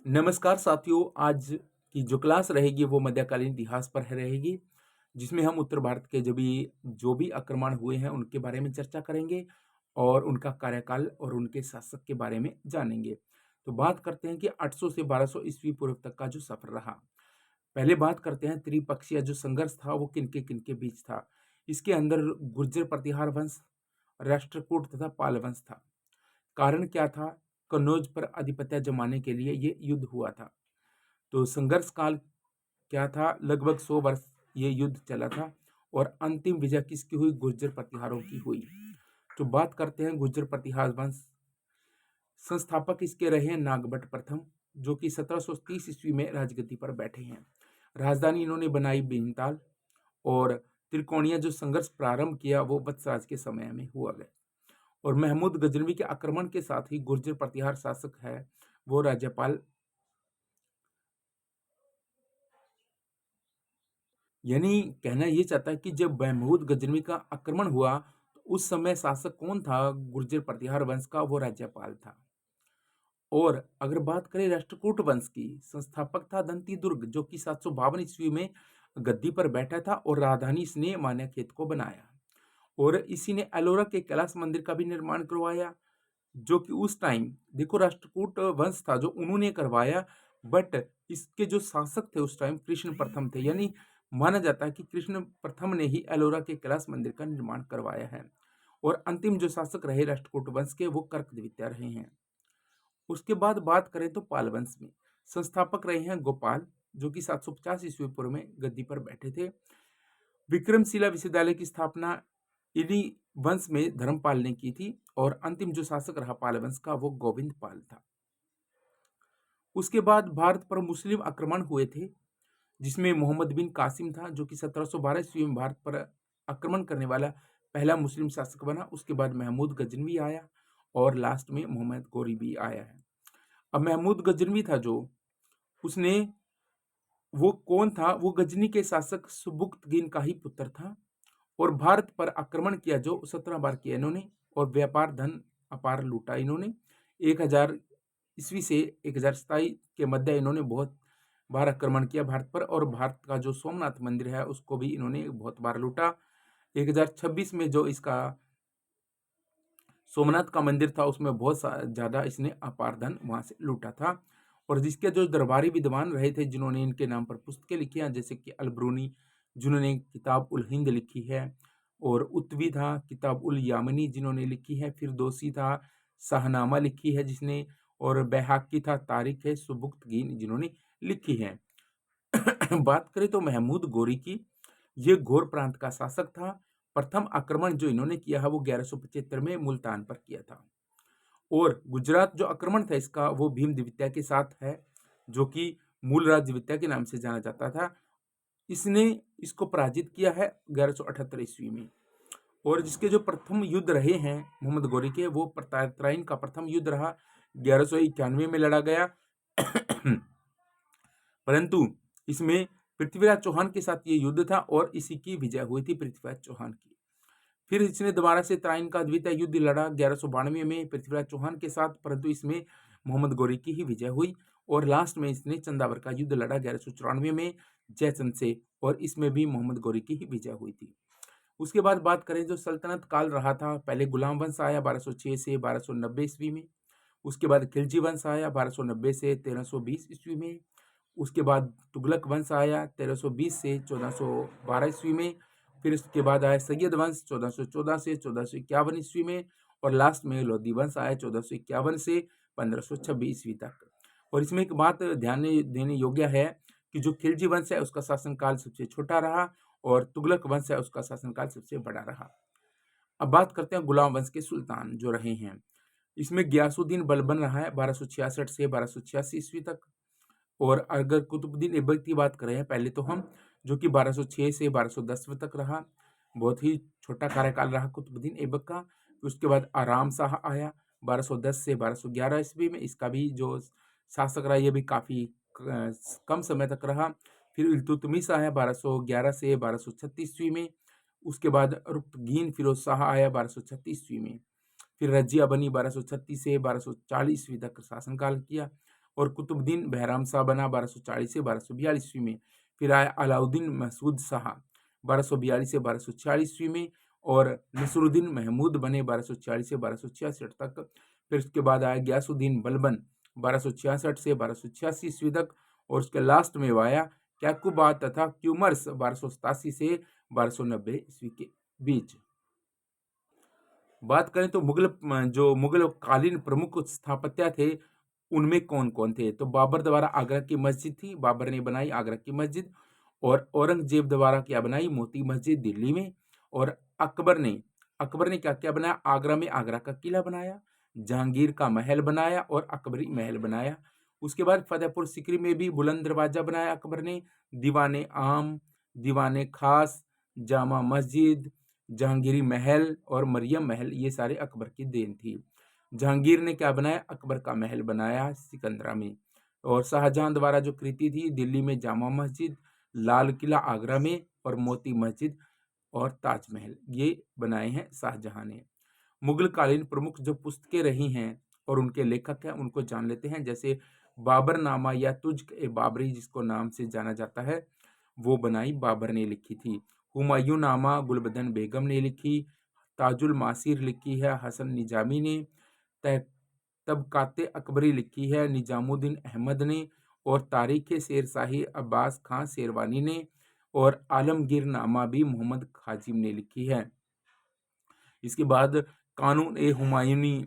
नमस्कार साथियों, आज की जो क्लास रहेगी वो मध्यकालीन इतिहास पर है रहेगी, जिसमें हम उत्तर भारत के जो भी आक्रमण हुए हैं उनके बारे में चर्चा करेंगे और उनका कार्यकाल और उनके शासक के बारे में जानेंगे। तो बात करते हैं कि 800 से 1200 ईस्वी पूर्व तक का जो सफर रहा। पहले बात करते हैं त्रिपक्षीय जो संघर्ष था वो किनके बीच था। इसके अंदर गुर्जर प्रतिहार वंश, राष्ट्रकूट तथा पाल वंश था। कारण क्या था? कन्नौज पर आधिपत्य जमाने के लिए ये युद्ध हुआ था। तो संघर्ष काल क्या था? लगभग 100 वर्ष ये युद्ध चला था और अंतिम विजय किसकी हुई? गुर्जर प्रतिहारों की हुई। तो बात करते हैं गुर्जर प्रतिहार वंश। संस्थापक इसके रहे हैं नागभट्ट प्रथम, जो कि 1730 ईस्वी में राजगद्दी पर बैठे हैं। राजधानी इन्होंने बनाई भीमताल और त्रिकोणीय जो संघर्ष प्रारंभ किया वो वत्सराज के समय में हुआ गया। और महमूद गजनवी के आक्रमण के साथ ही गुर्जर प्रतिहार शासक है वो राज्यपाल, यानी कहना ये चाहता है कि जब महमूद गजनवी का आक्रमण हुआ तो उस समय शासक कौन था गुर्जर प्रतिहार वंश का? वो राज्यपाल था। और अगर बात करें राष्ट्रकूट वंश की, संस्थापक था दंती दुर्ग, जो कि 752 ईस्वी में गद्दी पर बैठा था और राजधानी इसने मान्यखेत को बनाया। और इसी ने एलोरा के कैलाश मंदिर का भी निर्माण करवाया, जो कि उस टाइम देखो राष्ट्रकूट वंश था जो उन्होंने करवाया। बट इसके जो शासक थे उस टाइम कृष्ण प्रथम थे, यानी माना जाता है कि कृष्ण प्रथम ने ही एलोरा के कैलाश मंदिर का निर्माण करवाया है। और अंतिम जो शासक रहे राष्ट्रकूट वंश के वो कर्कद्वितीय रहे हैं। उसके बाद बात करें तो पाल वंश में संस्थापक रहे हैं गोपाल, जो कि 750 ईस्वी पूर्व में गद्दी पर बैठे थे। विक्रमशिला विश्वविद्यालय की स्थापना इन्हीं वंश में धर्मपाल ने की थी और अंतिम जो शासक रहा पाल वंश का वो गोविंद पाल था। उसके बाद भारत पर मुस्लिम आक्रमण हुए थे, जिसमें मोहम्मद बिन कासिम था, जो कि 1712 ईस्वी में भारत पर आक्रमण करने वाला पहला मुस्लिम शासक बना। उसके बाद महमूद गजनवी आया और लास्ट में मोहम्मद गौरी भी आया है। अब महमूद गजनवी था जो, उसने वो कौन था? वो गजनी के शासक सुबुक्तगीन का ही पुत्र था और भारत पर आक्रमण किया जो 17 बार किया इन्होंने और व्यापार धन अपार लूटा इन्होंने। 1000 ईस्वी से 1027 के मध्य इन्होंने बहुत बार आक्रमण किया भारत पर और भारत का जो सोमनाथ मंदिर है उसको भी इन्होंने बहुत बार लूटा। 1026 में जो इसका सोमनाथ का मंदिर था उसमें बहुत ज़्यादा इसने अपार धन वहाँ से लूटा था। और जिसके जो दरबारी विद्वान रहे थे जिन्होंने इनके नाम पर पुस्तकें लिखी हैं, जैसे कि अलब्रूनी जिन्होंने किताब उल हिंद लिखी है, और उत्वी था किताब उल यामनी जिन्होंने लिखी है, फिरदौसी था शाहनामा लिखी है जिसने, और बैहाकी था तारिख है सुबुक्तगीन जिन्होंने लिखी है। बात करें तो महमूद गोरी की, ये घोर प्रांत का शासक था। प्रथम आक्रमण जो इन्होंने किया है वो 1175 में मुल्तान पर किया था। और गुजरात जो आक्रमण था इसका वो भीम द्वितीय के साथ है, जो कि मूलराज द्वितीय के नाम से जाना जाता था। इसने इसको पराजित किया है 1178 ईस्वी में। और जिसके जो प्रथम युद्ध रहे हैं मोहम्मद गौरी के, वो प्रतायत्राइन का प्रथम युद्ध रहा, 1191 में लड़ा गया। परंतु इसमें पृथ्वीराज चौहान के साथ ये युद्ध था और इसी की विजय हुई थी पृथ्वीराज चौहान की। फिर इसने दोबारा से त्राइन का द्वितीय युद्ध लड़ा 1192 में पृथ्वीराज चौहान के साथ, परंतु इसमें मोहम्मद गौरी की ही विजय हुई। और लास्ट में इसने चंदावर का युद्ध लड़ा 1194 में जयचंद से, और इसमें भी मोहम्मद गौरी की ही विजय हुई थी। उसके बाद बात करें जो सल्तनत काल रहा था, पहले गुलाम वंश आया 1206 से 1290 ईस्वी में। उसके बाद खिलजी वंश आया 1290 से 1320 ईस्वी में। उसके बाद तुगलक वंश आया 1320 से 1412 ईस्वी में। फिर इसके बाद आया सैयद वंश 1414 से 1451 ईस्वी में। और लास्ट में लोधी वंश आया 1451 से 1526 ईस्वी तक। और इसमें एक बात ध्यान देने योग्य है कि जो खिलजी वंश है उसका शासनकाल सबसे छोटा रहा और तुगलक वंश है उसका शासनकाल सबसे बड़ा रहा। अब बात करते हैं गुलाम वंश के सुल्तान जो रहे हैं। इसमें गयासुद्दीन बलबन रहा है 1266 से 1286 ईस्वी तक। और अगर कुतुबुद्दीन ऐबक की बात करें पहले तो हम, जो कि 1206 से 1210 तक रहा, बहुत ही छोटा कार्यकाल रहा कुतुबुद्दीन ऐबक का। फिर उसके बाद आराम शाह आया 1210 से 1211 ईस्वी में, इसका भी जो शासक रहा ये भी काफ़ी कम समय तक रहा। फिर इल्तुतमिश आया 1211 से 1236 ईस्वी में। उसके बाद रुक्तगीन फिरोज शाह आया 1236 ईस्वी में। फिर रजिया बनी 1236 से 1240 ईस्वी तक शासनकाल किया। और कुतुबुद्दीन बहराम शाह बना 1240 से 1242 ईस्वी में। फिर आया अलाउद्दीन महसूद शाह 1242 से 1246 ईस्वी में, और नसरुद्दीन महमूद बने 1240 से 1266 तक। फिर उसके बाद आया गयासुद्दीन बलबन 1266 से 1286 ईस्वी तक, और उसके लास्ट में वो आया कैकुबा तथा क्यूमर्स 1287 से 1290 ईस्वी के बीच। बात करें तो जो मुगल कालीन प्रमुख स्थापत्य थे, उनमें कौन-कौन थे? तो बाबर द्वारा आगरा की मस्जिद थी, बाबर ने बनाई आगरा की मस्जिद, और औरंगजेब द्वारा क्या बनाई? मोती मस्जिद दिल्ली में। और अकबर ने क्या-क्या बनाया? आगरा में आगरा का किला बनाया, जहांगीर का महल बनाया और अकबरी महल बनाया। उसके बाद फतेहपुर सीकरी में भी बुलंद दरवाजा बनाया अकबर ने, दीवाने आम, दीवाने खास, जामा मस्जिद, जहांगीरी महल और मरियम महल, ये सारे अकबर की देन थी। जहांगीर ने क्या बनाया? अकबर का महल बनाया सिकंदरा में। और शाहजहां द्वारा जो कृति थी, दिल्ली में जामा मस्जिद, लाल किला आगरा में और मोती मस्जिद और ताजमहल, ये बनाए हैं शाहजहां ने। मुगल कालीन प्रमुख जो पुस्तकें रही हैं और उनके लेखक हैं, उनको जान लेते हैं। जैसे बाबरनामा या तुज़्क़-ए-बाबरी, जिसको नाम से जाना जाता है, वो बनाई बाबर ने लिखी थी। हुमायूं नामा गुलबदन बेगम ने लिखी। ताजुल मासीर लिखी है हसन निजामी ने। तह तबकाते अकबरी लिखी है निजामुद्दीन अहमद ने। और तारीख शेरशाही अब्बास खां शेरवानी ने। और आलमगीर नामा भी मोहम्मद खाजिम ने लिखी है। इसके बाद कानून ए हुमायूनी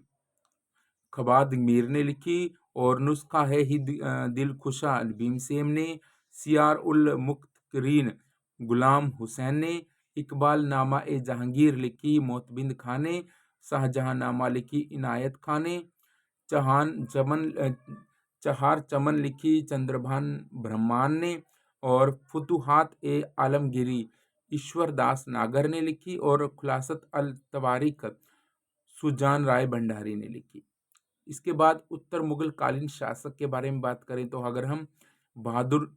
खबाद मीर ने लिखी। और नुस्खा है दिलखुशा भीमसेन ने। सियार उल मुक्तरीन गुलाम हुसैन ने। इकबाल नामा ए जहांगीर लिखी मोतबिंद खां ने। शाहजहां नामा लिखी इनायत खां ने। चहार चमन लिखी चंद्रभान ब्रह्मान ने। और फुतुहात ए आलमगीरी ईश्वर दास नागर ने लिखी। और खुलासत अल तवारीख सुजान राय भंडारी ने लिखी। इसके बाद उत्तर मुगल कालीन शासक के बारे में बात करें तो अगर हम बहादुर,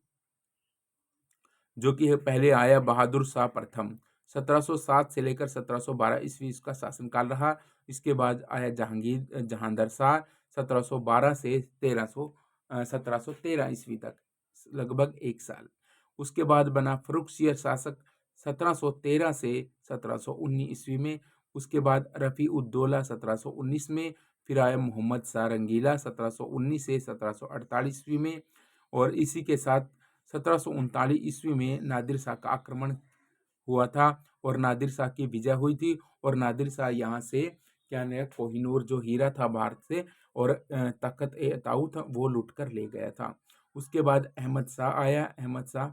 जो कि है पहले आया बहादुर शाह प्रथम, 1707 से लेकर 1712 ईस्वी इसका शासनकाल रहा। इसके बाद आया जहांदर शाह 1712 से 1713 ईस्वी तक, लगभग 1 साल। उसके बाद बना फर्रुखसियर शासक 1713 से 1719 ईस्वी में। उसके बाद रफ़ी उद दौला 1719 में। फिर आया मोहम्मद शाह रंगीला 1719 से 1748 ईस्वी में। और इसी के साथ 1739 ईस्वी में नादिर शाह का आक्रमण हुआ था और नादिर शाह की विजय हुई थी। और नादिर शाह यहाँ से क्या नया कोहिनूर जो हीरा था भारत से, और तख्त ए ताऊ था, वो लूट कर ले गया था। उसके बाद अहमद शाह आया, अहमद शाह,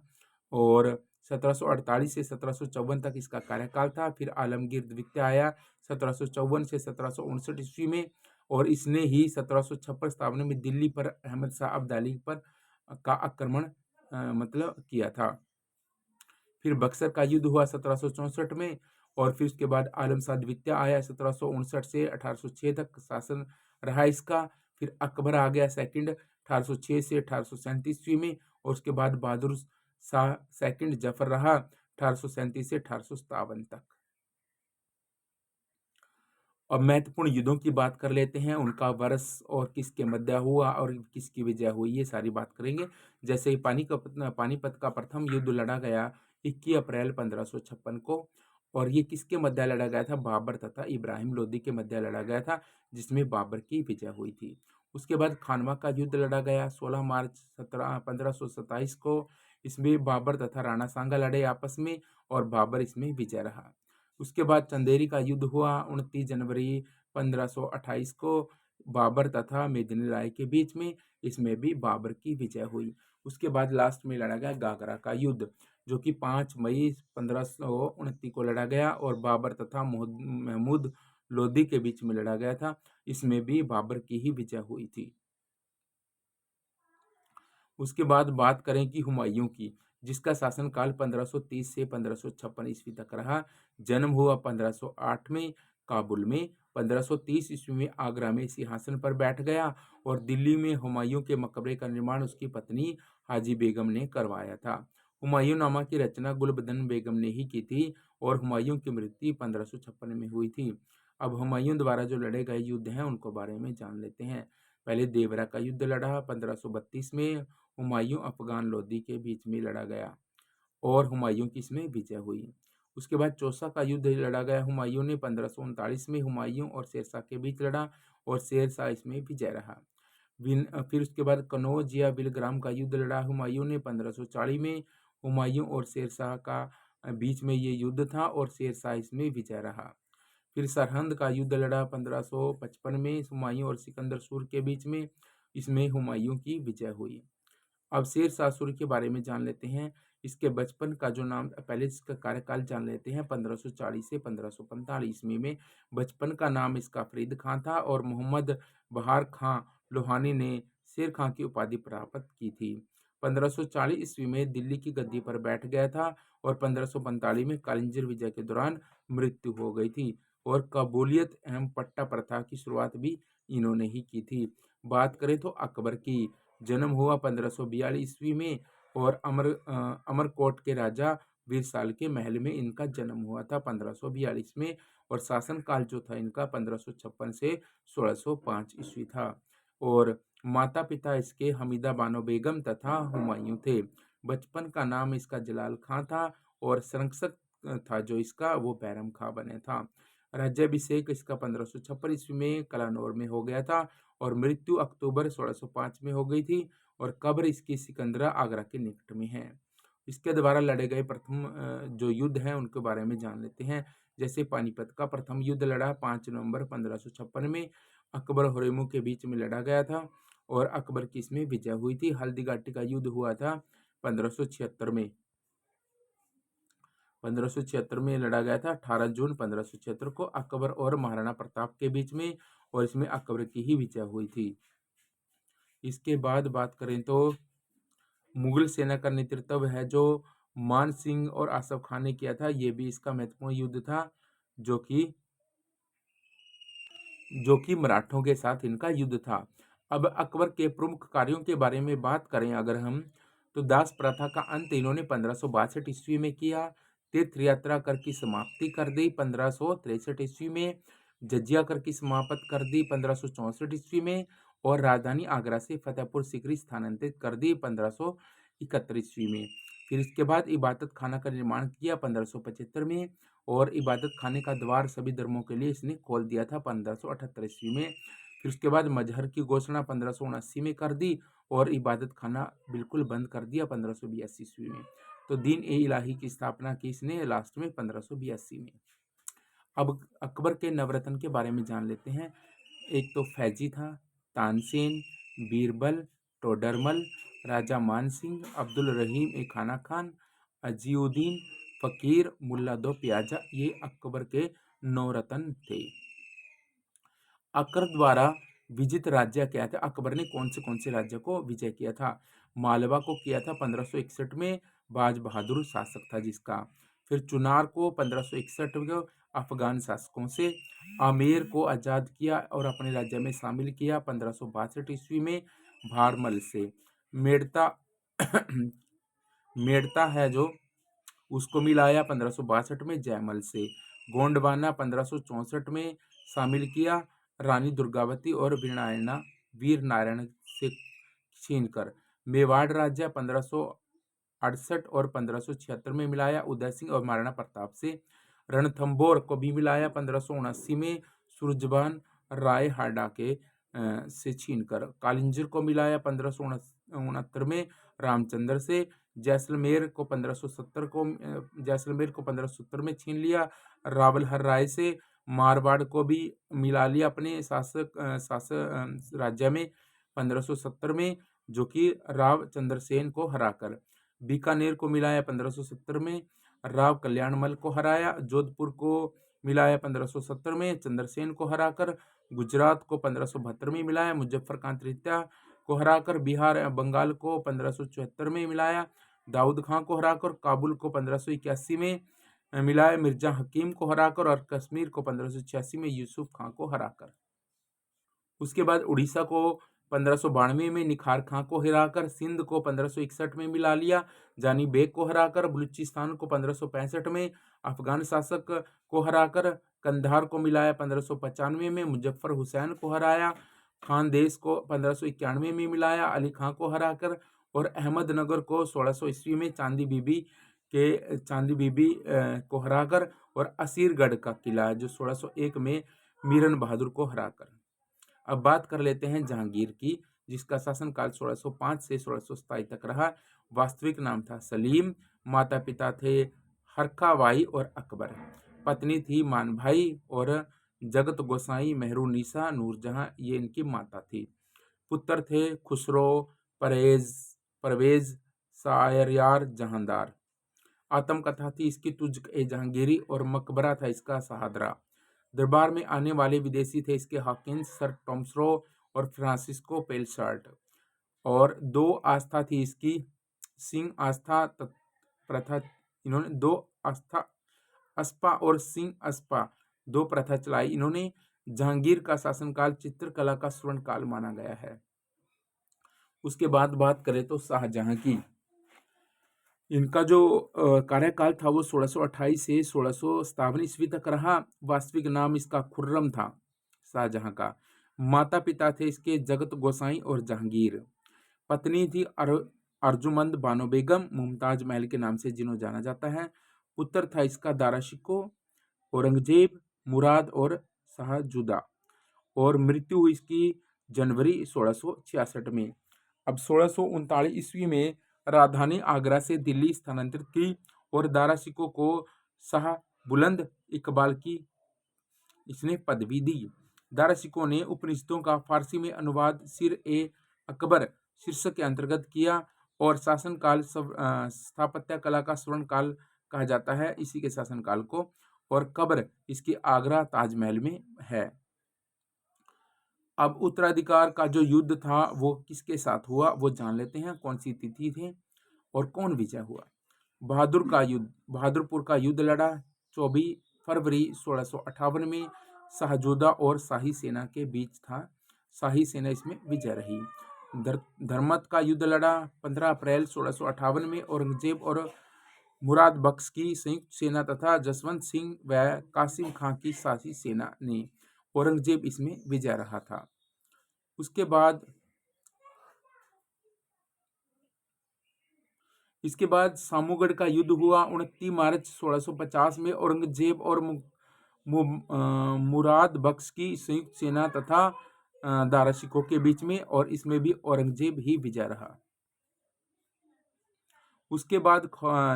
और 1748 से 1754 तक इसका कार्यकाल था। फिर आलमगीर द्वितीय आया 1754 से 1759 ईस्वी में, और इसने ही 1756 में दिल्ली पर अहमद शाह अब्दाली पर का आक्रमण मतलब किया था। फिर बक्सर का युद्ध हुआ 1764 में। और फिर उसके बाद आलम शाह द्वितीय आया 1759 से 1806 तक शासन रहा इसका। फिर अकबर आ गया सेकंड 1806 से 1837 ईस्वी में। और उसके बाद बहादुर शाह सेकंड जफर रहा 1837 से 1857 तक। अब महत्वपूर्ण युद्धों की बात कर लेते हैं, उनका वर्ष और किसके मध्य हुआ और किसकी विजय हुई, ये सारी बात करेंगे। जैसे ही पानीपत का प्रथम युद्ध लड़ा गया 21 अप्रैल 1556 को, और ये किसके मध्य लड़ा गया था? बाबर तथा इब्राहिम लोदी के मध्य लड़ा गया था, जिसमें बाबर की विजय हुई थी। उसके बाद खानवा का युद्ध लड़ा गया 16 मार्च 1527 को। इसमें बाबर तथा राणा सांगा लड़े आपस में, और बाबर इसमें विजय रहा। उसके बाद चंदेरी का युद्ध हुआ 29 जनवरी 1528 को बाबर तथा मेदिनी राय के बीच में। इसमें भी बाबर की विजय हुई। उसके बाद लास्ट में लड़ा गया गागरा का युद्ध, जो कि 5 मई 1529 को लड़ा गया और बाबर तथा महमूद लोदी के बीच में लड़ा गया था। इसमें भी बाबर की ही विजय हुई थी। उसके बाद बात करें कि हुमायूं की, जिसका शासनकाल 1530 से 1556 ईस्वी तक रहा। जन्म हुआ 1508 में काबुल में। 1530 ईस्वी में आगरा में सिंहासन पर बैठ गया, और दिल्ली में हुमायूं के मकबरे का निर्माण उसकी पत्नी हाजी बेगम ने करवाया था। हुमायूंनामा की रचना गुलबदन बेगम ने ही की थी, और हुमायूं की मृत्यु 1556 में हुई थी। अब हुमायूं द्वारा जो लड़े गए युद्ध हैं उनको बारे में जान लेते हैं। पहले देवरा का युद्ध लड़ा 1532 में, हुमायूं अफगान लोदी के बीच में लड़ा गया और हुमायूं की इसमें विजय हुई। उसके बाद चौसा का युद्ध लड़ा गया हुमायूं ने 1539 में, हुमायूं और शेरशाह के बीच लड़ा और शेरशाह इसमें विजय रहा। फिर उसके बाद कनौज या बिलग्राम का युद्ध लड़ा हुमायूं ने 1540 में, हुमायूं और शेरशाह का बीच में ये युद्ध था और शेरशाह इसमें विजय रहा। फिर सरहंद का युद्ध लड़ा 1555 में, हुमायूं और सिकंदर सूर के बीच में, इसमें हुमायूं की विजय हुई। अब शेरशाह सूरी के बारे में जान लेते हैं। इसके बचपन का जो नाम, पहले इसका कार्यकाल जान लेते हैं। 1540 से 1545 ईस्वी में बचपन का नाम इसका फरीद खां था और मोहम्मद बहार खां लोहानी ने शेर खां की उपाधि प्राप्त की थी। 1540 ईस्वी में दिल्ली की गद्दी पर बैठ गया था और 1545 में कालिंजर विजय के दौरान मृत्यु हो गई थी और कबूलियत एवं पट्टा प्रथा की शुरुआत भी इन्होंने ही की थी। बात करें तो अकबर की, जन्म हुआ 1542 ईस्वी में और अमरकोट के राजा वीरसाल के महल में इनका जन्म हुआ था 1542 में और शासनकाल जो था इनका 1556 से 1605 ईस्वी था। और माता पिता इसके हमीदा बानो बेगम तथा हुमायूं थे। बचपन का नाम इसका जलाल खां था और संरक्षक था जो इसका वो बैरम खां बने था। राज्याभिषेक इसका 1556 ईस्वी में कलानौर में हो गया था और मृत्यु अक्टूबर 1605 में हो गई थी और कब्र इसकी सिकंदरा आगरा के निकट में है। इसके द्वारा लड़े गए प्रथम जो युद्ध हैं उनके बारे में जान लेते हैं। जैसे पानीपत का प्रथम युद्ध लड़ा 5 नवंबर 1556 में, अकबर और हुरेमू के बीच में लड़ा गया था और अकबर की इसमें विजय हुई थी। हल्दी घाटी का युद्ध हुआ था 1576 में। 1576 में लड़ा गया था 18 जून 1576 को अकबर और महाराणा प्रताप के बीच में और इसमें अकबर की ही विजय हुई थी। इसके बाद बात करें तो मुगल सेना का नेतृत्व है जो मान सिंह और आसफ खान ने किया था। ये भी इसका महत्वपूर्ण युद्ध था जो कि मराठों के साथ इनका युद्ध था। अब अकबर के प्रमुख कार्यों के बारे में बात करें अगर हम, तो दास प्रथा का अंत इन्होंने 1562 ईस्वी में किया। तीर्थ यात्रा कर की समाप्ति कर दी 1563 ईस्वी में। जजिया कर की समाप्त कर दी 1564 ईस्वी में और राजधानी आगरा से फतेहपुर सीकरी स्थानांतरित कर दी 1571 ईस्वी में। फिर इसके बाद इबादत खाना का निर्माण किया 1575 में और इबादत खाने का द्वार सभी धर्मों के लिए इसने खोल दिया था 1578 ईस्वी में। फिर उसके बाद मजहर की घोषणा 1579 में कर दी और इबादत खाना बिल्कुल बंद कर दिया 1582 ईस्वी में। तो दीन ए इलाही की स्थापना की इसने लास्ट में 1582 में। अब अकबर के नवरत्न के बारे में जान लेते हैं। एक तो फैजी था, तानसेन, बीरबल, टोडरमल, राजा मान सिंह, अब्दुल रहीम ए खाना खान, अजीउद्दीन, फकीर, मुल्ला दो प्याजा, ये अकबर के नवरत्न थे। अकबर द्वारा विजित राज्य क्या थे? अकबर ने कौन से राज्य को विजय किया था? मालवा को किया था 1561 में, बाज बहादुर शासक था जिसका। फिर चुनार को 1561 में अफगान शासकों से, आमेर को आज़ाद किया और अपने राज्य में शामिल किया 1562 ईस्वी में भारमल से। मेड़ता मेड़ता है जो उसको मिलाया 1562 में जयमल से। गोंडवाना 1564 में शामिल किया रानी दुर्गावती और वीर नारायण से छीनकर। मेवाड़ राज्य 1568 और 1576 में मिलाया उदय सिंह और महाराणा प्रताप से। रणथंभौर को भी मिलाया 1579 में सूरजबान राय हाडा के से छीनकर। कालिंजर को मिलाया 1569 में रामचंद्र से। जैसलमेर को 1570 में छीन लिया रावल हर राय से। मारवाड़ को भी मिला लिया अपने शासक राज्य में 1570 में, जो कि राव चंद्रसेन को हराकर। बीकानेर को मिलाया 1570 में, राव कल्याणमल को हराया। जोधपुर को मिलाया 1570 में, चंद्रसेन को हराकर। गुजरात को 1572 में मिलाया, मुजफ्फर तृतीय को हराकर। बिहार बंगाल को 1574 में मिलाया, दाऊद खां को हराकर। काबुल को 1581 में मिलाया, मिर्जा हकीम को हराकर। और कश्मीर को 1586 में यूसुफ खां को हराकर। उसके बाद उड़ीसा को 1592 में निखार खां को हराकर। सिंध को 1561 में मिला लिया, जानी बेग को हराकर। बलूचिस्तान को 1565 में अफगान शासक को हराकर। कंधार को मिलाया 1595 में, मुजफ्फर हुसैन को हराया। खानदेश को 1591 में मिलाया अली खां को हराकर, और अहमदनगर को 1600 ईस्वी में चांदी बीबी को हराकर, और असीरगढ़ का किला जो 1601 में मीरन बहादुर को हराकर। अब बात कर लेते हैं जहांगीर की, जिसका शासनकाल 1605 से 1627 तक रहा। वास्तविक नाम था सलीम, माता पिता थे हरखाबाई और अकबर, पत्नी थी मानभाई, और जगत गोसाई मेहरुन्निसा नूरजहां ये इनकी माता थी। पुत्र थे खुसरो, परवेज, शायरयार, जहांदार। आत्मकथा थी इसकी तुझ ए जहांगीरी, और मकबरा था इसका सहादरा। दरबार में आने वाले विदेशी थे इसके हॉकिंस, सर टॉमस्रो और फ्रांसिस्को पेलशार्ट। और दो आस्था थी इसकी सिंह आस्था प्रथा। इन्होंने दो आस्था अस्पा और सिंह अस्पा दो प्रथा चलाई। इन्होंने जहांगीर का शासनकाल चित्रकला का स्वर्ण काल माना गया है। उसके बाद बात करें तो शाहजहां की, इनका जो कार्यकाल था वो 1628 से 1657 ईस्वी तक रहा। वास्तविक नाम इसका खुर्रम था शाहजहां का। माता पिता थे इसके जगत गोसाई और जहांगीर। पत्नी थी अर्जुमंद बानो बेगम, मुमताज महल के नाम से जिन्हों जाना जाता है। पुत्र था इसका दारा शिको, औरंगजेब, मुराद और शाहजुदा। और मृत्यु हुई इसकी जनवरी 1666 में। अब 1639 ईस्वी में राजधानी आगरा से दिल्ली स्थानांतरित की, और दारा शिकोह को शाह बुलंद इकबाल की इसने पदवी दी। दारा शिकोह ने उपनिषदों का फारसी में अनुवाद सिर ए अकबर शीर्षक के अंतर्गत किया, और शासनकाल स्थापत्य कला का स्वर्ण काल कहा जाता है इसी के शासनकाल को। और कब्र इसकी आगरा ताजमहल में है। अब उत्तराधिकार का जो युद्ध था वो किसके साथ हुआ वो जान लेते हैं। कौन सी तिथि थी और कौन विजय हुआ। बहादुरपुर का युद्ध लड़ा 24 फरवरी 1658 में शाहजोदा और शाही सेना के बीच था। शाही सेना इसमें विजय रही। धर्मत का युद्ध लड़ा 15 अप्रैल 1658 में औरंगजेब और मुराद बख्श की संयुक्त सेना तथा जसवंत सिंह व कासिम खां की शाही सेना ने। औरंगजेब इसमें विजय रहा था। इसके बाद सामूगढ़ का युद्ध हुआ 29 मार्च 1650 में औरंगजेब और मुराद बख्श की संयुक्त सेना तथा दारा शिकोह के बीच में, और इसमें भी औरंगजेब ही विजय रहा। उसके बाद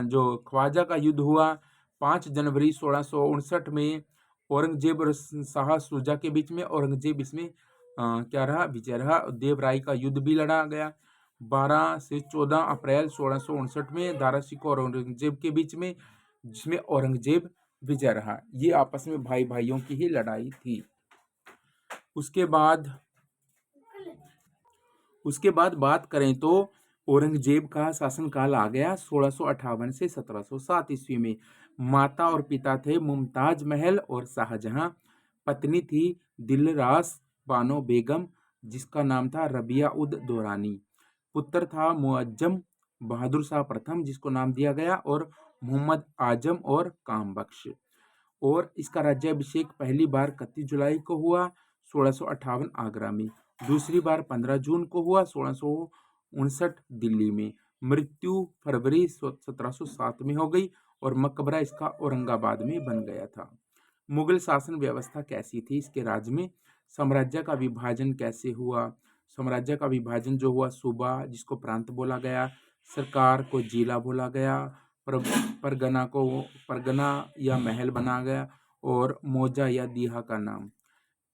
जो ख्वाजा का युद्ध हुआ 5 जनवरी 1659 में औरंगजेब और शाह शुजा के बीच में। औरंगजेब इसमें क्या रहा, विजय रहा। देवराय का युद्ध भी लड़ा गया 12 से 14 अप्रैल 1659 में दारा शिकोह और औरंगजेब के बीच में, जिसमें औरंगजेब विजय रहा। ये आपस में भाई भाइयों की ही लड़ाई थी। उसके बाद बात करें तो औरंगजेब का शासनकाल आ गया 1658 से 1707 ईस्वी में। माता और पिता थे मुमताज महल और शाहजहां। पत्नी थी दिलरास बानो बेगम, जिसका नाम था रबिया उद दौरानी। पुत्र था मुअज्जम बहादुर शाह प्रथम, जिसको नाम दिया गया, और मोहम्मद आजम और काम बख्श। और इसका राज्याभिषेक पहली बार 31 जुलाई को हुआ 1658 आगरा में। दूसरी बार 15 जून को हुआ 1659 दिल्ली में। मृत्यु फरवरी 1707 में हो गई, और मकबरा इसका औरंगाबाद में बन गया था। मुगल शासन व्यवस्था कैसी थी इसके राज्य में। साम्राज्य का विभाजन कैसे हुआ। साम्राज्य का विभाजन जो हुआ, सूबा जिसको प्रांत बोला गया, सरकार को जिला बोला गया, परगना या महल बना गया, और मौजा या दीहा का नाम।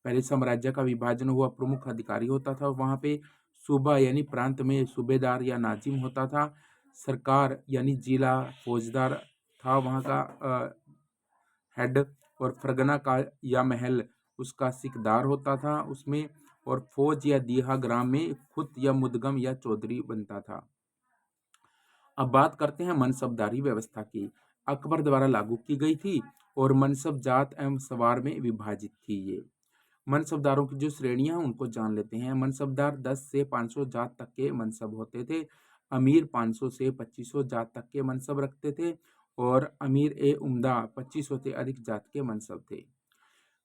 पहले साम्राज्य का विभाजन हुआ, प्रमुख अधिकारी होता था वहां पे। सूबा यानी प्रांत में सूबेदार या नाजिम होता था। सरकार यानी जिला फौजदार था वहां का हेड। और फरगना का या महल उसका सिकदार होता था उसमें। और फौज या दीहा ग्राम में खुद या मुदगम या चौधरी बनता था। अब बात करते हैं मनसबदारी व्यवस्था की। अकबर द्वारा लागू की गई थी, और मनसब जात एवं सवार में विभाजित थी। ये मनसबदारों की जो श्रेणियां हैं उनको जान लेते हैं। मनसबदार 10 से 500 जात तक के मनसब होते थे। अमीर 500 से 2500 जात तक के मनसब रखते थे, और अमीर ए उम्दा 2500 से अधिक जात के मनसब थे।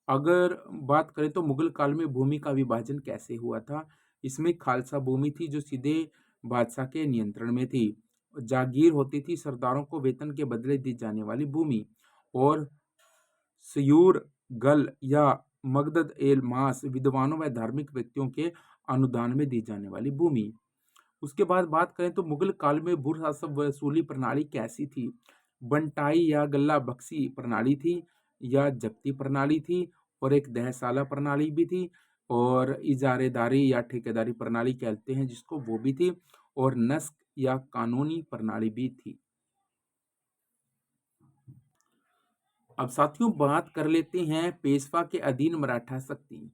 अगर बात करें तो मुगल काल में भूमि का विभाजन कैसे हुआ था? इसमें खालसा भूमि थी जो सीधे बादशाह के नियंत्रण में थी। जागीर होती थी सरदारों को वेतन के बदले दी जाने वाली भूमि, और सयूर, गल या मगदद एल मास विद्वानों व धार्मिक व्यक्तियों के अनुदान में दी जाने वाली भूमि। उसके बाद बात करें तो मुगल काल में भू-शासक वसूली प्रणाली कैसी थी? बंटाई या गल्ला बख्शी प्रणाली थी, या जब्ती प्रणाली थी, और एक दहसाला प्रणाली भी थी, और इजारेदारी या ठेकेदारी प्रणाली कहते हैं जिसको, वो भी थी, और नस्क या कानूनी प्रणाली भी थी। अब साथियों बात कर लेते हैं पेशवा के अधीन मराठा शक्ति।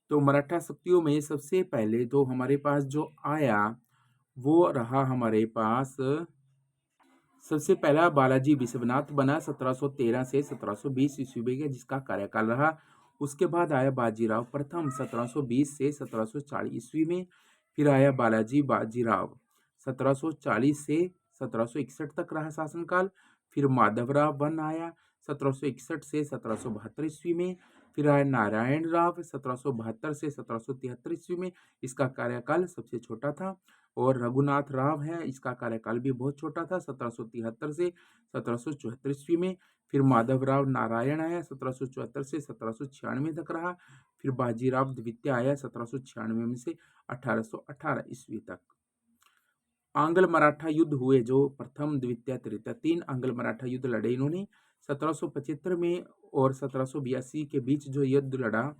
तो मराठा शक्तियों में सबसे पहले तो हमारे पास जो आया वो रहा हमारे पास सबसे पहला बालाजी विश्वनाथ बना 1713 से 1720 ईस्वी में, जिसका कार्यकाल रहा। उसके बाद आया बाजीराव प्रथम 1720 से 1740 ईस्वी में। फिर आया बालाजी बाजीराव 1740 से 1761 तक रहा शासनकाल। फिर माधवराव वन आया 1761 से 1772 ईस्वी में। फिर आया नारायण राव 1772 से 1773 ईस्वी में, इसका कार्यकाल सबसे छोटा था। और रघुनाथ राव है, इसका कार्यकाल भी बहुत छोटा था 1773 से 1774 ईस्वी में। फिर माधवराव नारायण आया 1774 से 1796 तक रहा। फिर बाजीराव द्वितीय आया 1796 में से 1818 ईस्वी तक। आंग्ल मराठा युद्ध हुए, जो प्रथम द्वितीय तृतीय 3 आंग्ल मराठा युद्ध लड़े इन्होंने 1775 में, और 1782 के बीच जो युद्ध लड़ा,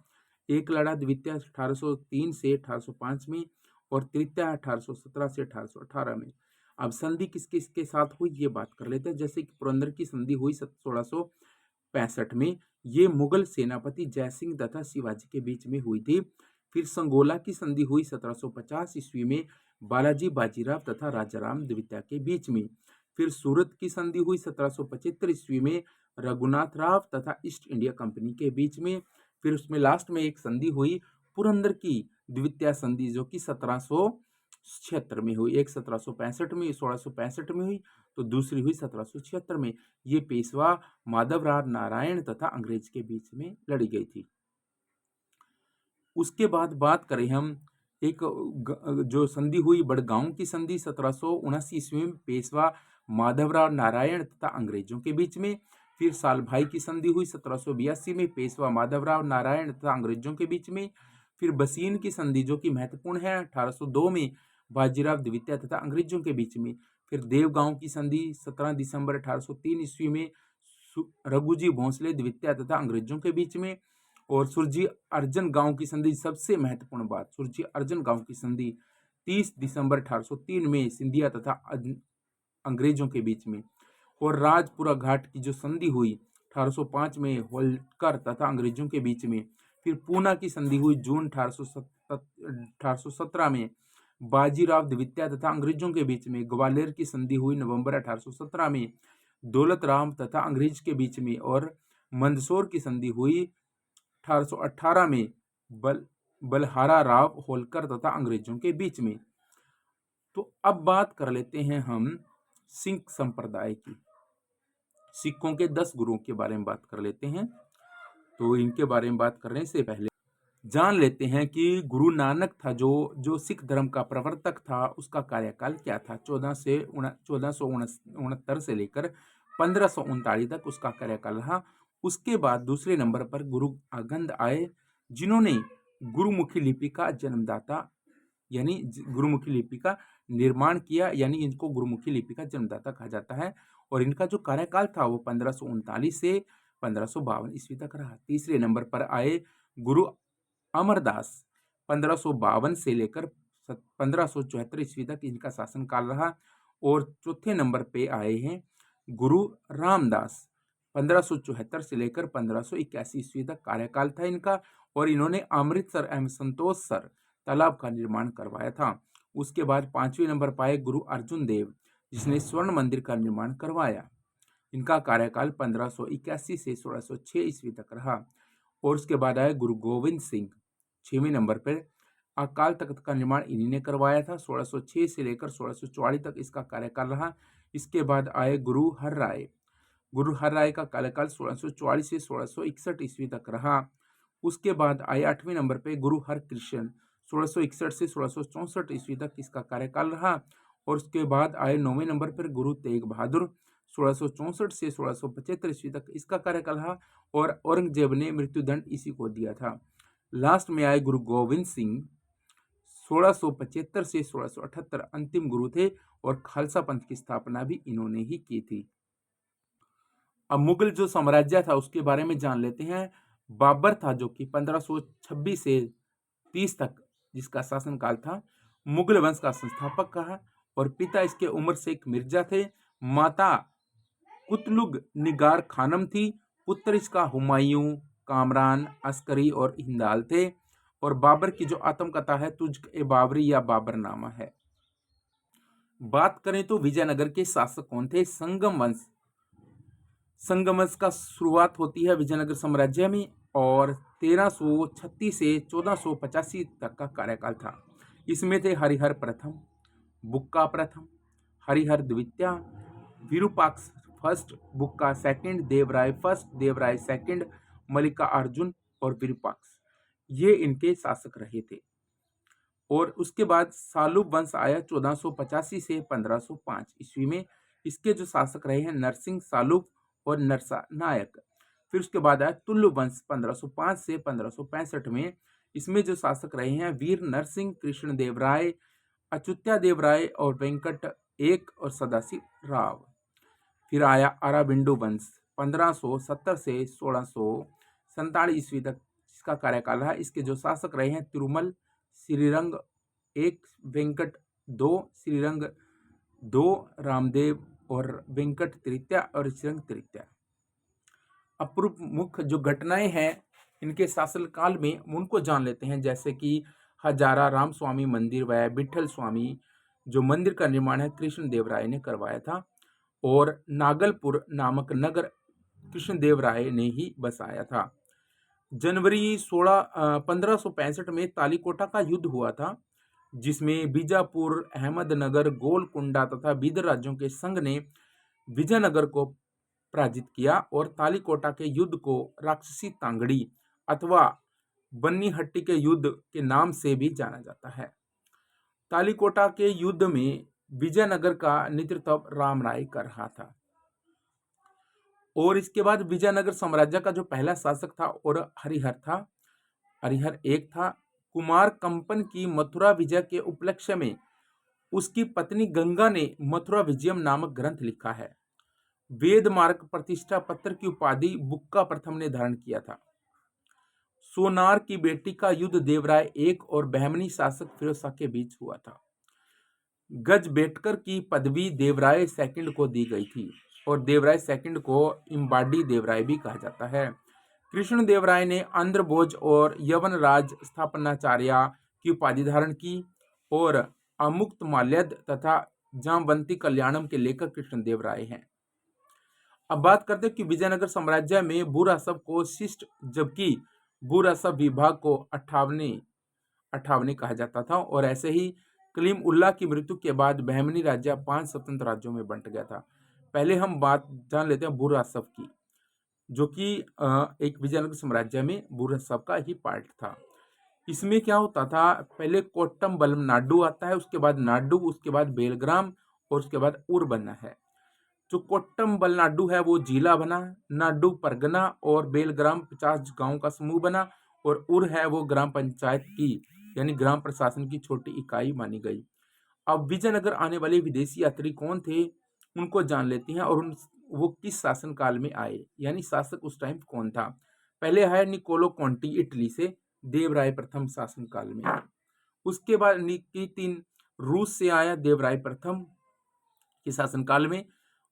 एक लड़ा द्वितीय 1803 से 1805 में, और तृतीय 1817 से 1818 में। अब संधि किस किसके साथ हुई ये बात कर लेते हैं। जैसे कि पुरंदर की संधि हुई 1665 में, ये मुगल सेनापति जयसिंह तथा शिवाजी के बीच में हुई थी। फिर संगोला की संधि हुई 1750 ईस्वी में, बालाजी बाजीराव तथा राजाराम द्वितीय के बीच में। फिर सूरत की संधि हुई 1775 ईस्वी में, रघुनाथ राव तथा ईस्ट इंडिया कंपनी के बीच में। फिर उसमें लास्ट में एक संधि हुई पुरंदर की द्वितीय संधि, जो कि 1776 में हुई। एक 1765 में, 1665 में हुई, तो दूसरी हुई 1776 में। ये पेशवा माधवराव नारायण तथा अंग्रेज के बीच में लड़ी गई थी। उसके बाद बात करें हम एक जो संधि हुई बड़गांव की संधि 1779 ईस्वी में, पेशवा माधवराव नारायण तथा अंग्रेजों के बीच में। फिर सालभाई की संधि हुई 1782 में, पेशवा माधवराव नारायण तथा अंग्रेजों के बीच में। फिर बसीन की संधि, जो कि महत्वपूर्ण है, 1802 में, बाजीराव द्वितीय तथा अंग्रेजों के बीच में। फिर देवगांव की संधि 17 दिसंबर 1803 ईस्वी में, रघुजी भोंसले द्वितीय तथा अंग्रेजों के बीच में। और सुरजी अर्जन गांव की संधि, सबसे महत्वपूर्ण बात, सुरजी अर्जन गांव की संधि 30 दिसंबर 1803 में सिंधिया तथा अंग्रेजों के बीच में। और राजपुरा घाट की जो संधि हुई 1805 में, होलकर तथा अंग्रेजों के बीच में। फिर पूना की संधि हुई जून 1817 में, बाजीराव द्वितीय तथा अंग्रेजों के बीच में। ग्वालियर की संधि हुई नवंबर 1817 में, दौलत राम तथा अंग्रेज के बीच में। और मंदसौर की संधि हुई 1818 में, बलहारा राव होलकर तथा अंग्रेजों के बीच में। तो अब बात कर लेते हैं हम सिख संप्रदाय की। सिखों के 10 गुरुओं के बारे में बात कर लेते हैं। तो इनके बारे में बात करने से पहले जान लेते हैं कि गुरु नानक था, जो सिख धर्म का प्रवर्तक था, उसका कार्यकाल क्या था। 1469 से लेकर 1539 तक उसका कार्यकाल रहा। उसके बाद दूसरे नंबर पर गुरु आगंद आए, जिन्होंने गुरुमुखी लिपि का जन्मदाता यानी गुरुमुखी लिपि का निर्माण किया, यानी इनको गुरुमुखी लिपि का जन्मदाता कहा जाता है। और इनका जो कार्यकाल था वो 1539 से 1552 ईस्वी तक रहा। तीसरे नंबर पर आए गुरु अमरदास, 1552 से लेकर 1574 ईस्वी तक इनका शासनकाल रहा। और चौथे नंबर पे आए हैं गुरु रामदास, 1574 से लेकर 1581 ईस्वी तक कार्यकाल था इनका। और इन्होंने अमृतसर एवं संतोषसर तालाब का निर्माण करवाया था। उसके बाद 5वें नंबर पाए गुरु अर्जुन देव, जिसने स्वर्ण मंदिर का निर्माण करवाया। इनका कार्यकाल 1581 से 1606 ईस्वी तक रहा। और उसके बाद आए गुरु गोविंद सिंह, 6वें नंबर पर। अकाल तख्त का निर्माण इन्हीं ने करवाया था। 1606 से लेकर 1644 तक इसका कार्यकाल रहा। इसके बाद आए गुरु हर राय। गुरु हर राय का कार्यकाल 1644 से 1661 ईस्वी तक रहा। उसके बाद आए 8वें नंबर पे गुरु हरकृष्ण, 1661 से 1664 ईस्वी तक इसका कार्यकाल रहा। और उसके बाद आए 9वें नंबर पर गुरु तेग बहादुर, 1664 से 1675 ईस्वी तक इसका कार्यकाल रहा। और औरंगजेब ने मृत्युदंड इसी को दिया था। लास्ट में आए गुरु गोविंद सिंह, 1675 से 1678 अंतिम गुरु थे और खालसा पंथ की स्थापना भी इन्होंने ही की थी। अब मुगल जो साम्राज्य था उसके बारे में जान लेते हैं। बाबर था जो कि 1526 से 30 तक जिसका शासनकाल था, मुगल वंश का संस्थापक कहा। और पिता इसके उमर शेख मिर्जा थे, माता कुतलुग निगार खानम थी, पुत्र इसका हुमायूं, कामरान, अस्करी और हिंदाल थे। और बाबर की जो आत्मकथा है तुझ ए बाबरी या बाबरनामा है। बात करें तो विजयनगर के शासक कौन थे? संगम वंश। संगम वंश का शुरुआत होती है विजयनगर साम्राज्य में और 1336 से 1485 तक का कार्यकाल था। इसमें थे हरिहर प्रथम, बुक्का प्रथम, हरिहर द्वितीय, Virupaksha first, Bukka second, Devaraya first, Devaraya second, Mallikarjuna और विरूपाक्ष, ये इनके शासक रहे थे। और उसके बाद सालुब वंश आया 1485 से 1505 ईस्वी में। इसके जो शासक रहे हैं नरसिंह सालुब और नरसा नायक। फिर उसके बाद आया तुल्लु वंश 1505 से 1565 में। इसमें जो शासक रहे हैं वीर नरसिंह, कृष्ण देव राय, अच्युत्या देव राय और वेंकट एक और सदाशिव राव। फिर आया अराबिंदु वंश 1570 से 1647 ईस्वी तक इसका कार्यकाल रहा। इसके जो शासक रहे हैं तिरुमल, श्रीरंग एक, वेंकट दो, श्रीरंग दो, रामदेव और वेंकट तृतीय और श्रीरंग तृतीय। अब प्रमुख जो घटनाएं हैं इनके शासनकाल में उनको जान लेते हैं, जैसे कि हजारा राम स्वामी मंदिर व विठल स्वामी जो मंदिर का निर्माण है कृष्ण देव राय ने करवाया था। और नागलपुर नामक नगर कृष्ण देव राय ने ही बसाया था। जनवरी 1565 में तालीकोटा का युद्ध हुआ था, जिसमें बीजापुर, अहमदनगर, गोलकुंडा तथा बीदर राज्यों के संघ ने विजयनगर को पराजित किया। और तालीकोटा के युद्ध को राक्षसी तांगड़ी अथवा बन्नीहट्टी के युद्ध के नाम से भी जाना जाता है। तालीकोटा के युद्ध में विजयनगर का नेतृत्व राम राय कर रहा था। और इसके बाद विजयनगर साम्राज्य का जो पहला शासक था और हरिहर था, हरिहर एक था। कुमार कंपन की मथुरा विजय के उपलक्ष्य में उसकी पत्नी गंगा ने मथुरा विजयम नामक ग्रंथ लिखा है। वेद मार्ग प्रतिष्ठा पत्र की उपाधि बुक्का प्रथम ने धारण किया था। सोनार की बेटी का युद्ध देवराय एक और बहमनी शासक फिरोज शाह के बीच हुआ था। गजबेटकर की पदवी देवराय सेकंड को दी गई थी और देवराय सेकंड को इम्बाडी देवराय भी कहा जाता है। कृष्ण देव राय ने आंध्र भोज और यवन राज स्थापनाचार्य की उपाधि धारण की। और अमुक्त माल्यद तथा जामवंती कल्याणम के लेखक कृष्ण देव राय हैं। अब बात करते हैं कि विजयनगर साम्राज्य में बुरासव को शिष्ट जबकि बुरासव विभाग को अठावने कहा जाता था। और ऐसे ही कलीम उल्लाह की मृत्यु के बाद बहमनी राज्य 5 स्वतंत्र राज्यों में बंट गया था। पहले हम बात जान लेते हैं बुरासव की, जो कि एक विजयनगर साम्राज्य में बुरासव का ही पार्ट था। इसमें क्या होता था, पहले कोट्टम बलम नाडु आता है, उसके बाद नाडु, उसके बाद बेलग्राम और उसके बाद उर बना है। जो कोट्टम बल नाडु है वो जिला बना, नाडु परगना और बेलग्राम 50 गांव का समूह बना और उर है वो ग्राम पंचायत की यानी ग्राम प्रशासन की छोटी इकाई मानी गई। अब विजयनगर आने वाले विदेशी यात्री कौन थे उनको जान लेते हैं और वो किस शासन काल में आए, यानी शासक उस टाइम कौन था। पहले है निकोलो कॉन्टी इटली से, देवराय प्रथम शासन काल में। उसके बाद निकितिन रूस से आया देवराय प्रथम के शासनकाल में।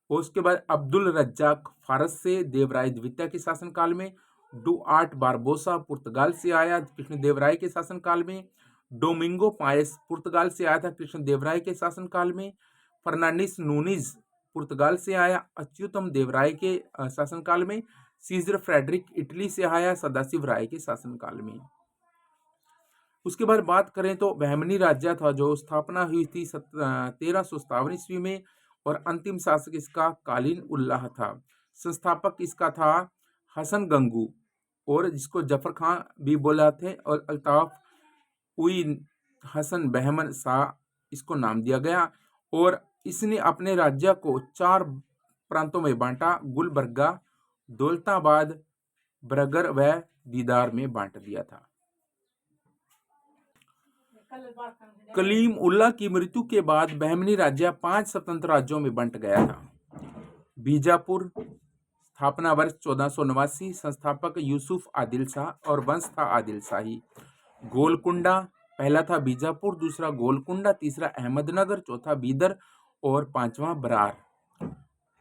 और उसके बाद अब्दुल रज्जाक फारस से, देवराय द्वितीय के शासनकाल में। डुआर्ट बारबोसा पुर्तगाल से आया कृष्ण देवराय के शासनकाल में। डोमिंगो पायस पुर्तगाल से आया था कृष्ण देवराय के शासनकाल में। फर्नांडिस नूनिज पुर्तगाल से आया अच्युतम देवराय के शासनकाल में। सीजर फ्रेडरिक इटली से आया सदाशिव राय के शासनकाल में। उसके बाद बात करें तो बहमनी राज्य था जो स्थापना हुई थी 1357 ईस्वी में और अंतिम शासक इसका कालीन उल्लाह था। संस्थापक इसका था हसन गंगू और जिसको जफर खां भी बोला थे, और अल्ताफ उई हसन बहमन शाह इसको नाम दिया गया। और इसने अपने राज्य को 4 प्रांतों में बांटा, गुलबर्गा, दौलताबाद, बरगर व दीदार में बांट दिया था। कलीम उल्लाह की मृत्यु के बाद बहमनी राज्य 5 स्वतंत्र राज्यों में बंट गया था। बीजापुर, स्थापना वर्ष 1489, संस्थापक यूसुफ आदिल शाह और वंश था आदिल शाही। गोलकुंडा, पहला था बीजापुर, दूसरा गोलकुंडा, तीसरा अहमदनगर, चौथा बीदर और पांचवा बरार।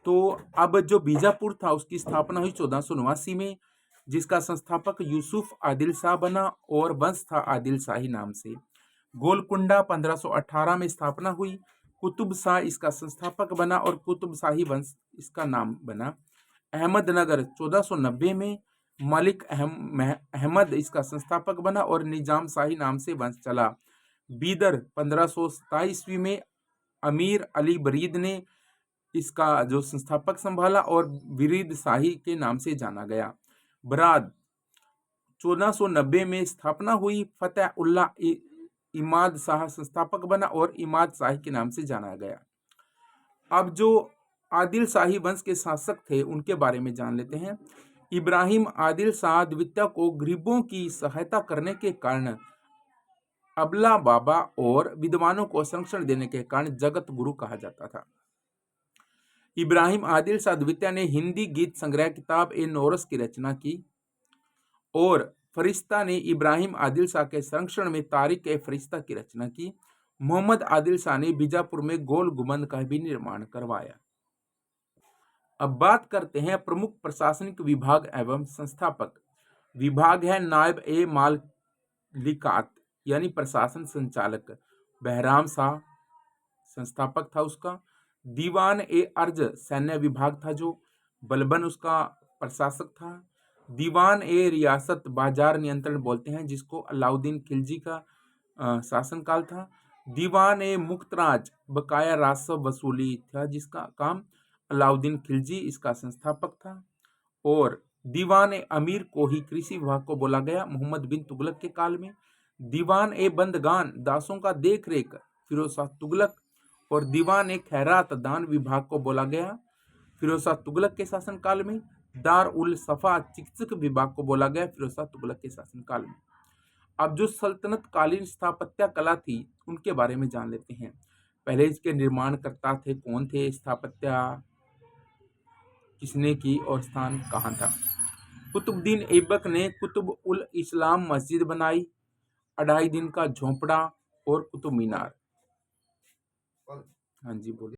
तो अब जो बीजापुर था उसकी स्थापना हुई 1489 में, जिसका संस्थापक यूसुफ आदिल शाह बना और वंश था आदिल शाही नाम से। गोलकुंडा 1518 में स्थापना हुई, कुतुब शाह इसका संस्थापक बना और कुतुब शाही वंश इसका नाम बना। अहमदनगर 1490 में मलिक अहमद इसका संस्थापक बना और निजाम शाही नाम से वंश चला। बीदर 1527 में अमीर अली बरीद ने इसका जो संस्थापक संभाला और विरीद शाही के नाम से जाना गया। बराद 1490 में स्थापना हुई, फतेह उल्लाह इमाद शाह संस्थापक बना और इमाद शाही के नाम से जाना गया। अब जो आदिल शाही वंश के शासक थे उनके बारे में जान लेते हैं। इब्राहिम आदिल शाह द्वितीय को गरीबों की सहायता करने के कारण, अबला बाबा और विद्वानों को संरक्षण देने के कारण जगत गुरु कहा जाता था। इब्राहिम आदिल शाह द्वितीय ने हिंदी गीत संग्रह किताब ए नौरस की रचना की और फरिश्ता ने इब्राहिम आदिल शाह के संरक्षण में तारिक ए फरिश्ता की रचना की। मोहम्मद आदिल शाह ने बीजापुर में गोल गुंबद का भी निर्माण करवाया। अब बात करते हैं प्रमुख प्रशासनिक विभाग एवं संस्थापक। विभाग है नायब ए मालिकात यानी प्रशासन संचालक, बहराम शाह संस्थापक था उसका। दीवान ए अर्ज सैन्य विभाग था जो बलबन उसका प्रशासक था। दीवान ए रियासत बाजार नियंत्रण बोलते हैं जिसको अलाउद्दीन खिलजी का शासनकाल था। दीवान ए मुख्तराज बकाया राजस्व वसूली था जिसका काम अलाउद्दीन खिलजी इसका संस्थापक था। और दीवान ए अमीर को ही कृषि विभाग को बोला गया मोहम्मद बिन तुगलक के काल में। दीवान ए बंदगान दासों का देख रेख फिरोज शाह तुगलक। और दीवान ए खैरात दान विभाग को बोला गया फिरोज शाह तुगलक के शासनकाल में। दार उल सफा चिकित्सक विभाग को बोला गया फिरोज शाह तुगलक के शासनकाल में। अब जो सल्तनत कालीन स्थापत्य कला थी उनके बारे में जान लेते हैं। पहले इसके निर्माणकर्ता थे, कौन थे, स्थापत्य किसने की और स्थान कहाँ था। कुतुबुद्दीन ऐबक ने कुतुब उल इस्लाम मस्जिद बनाई, 2.5 दिन का झोंपड़ा और कुतुब मीनार। हाँ जी बोले।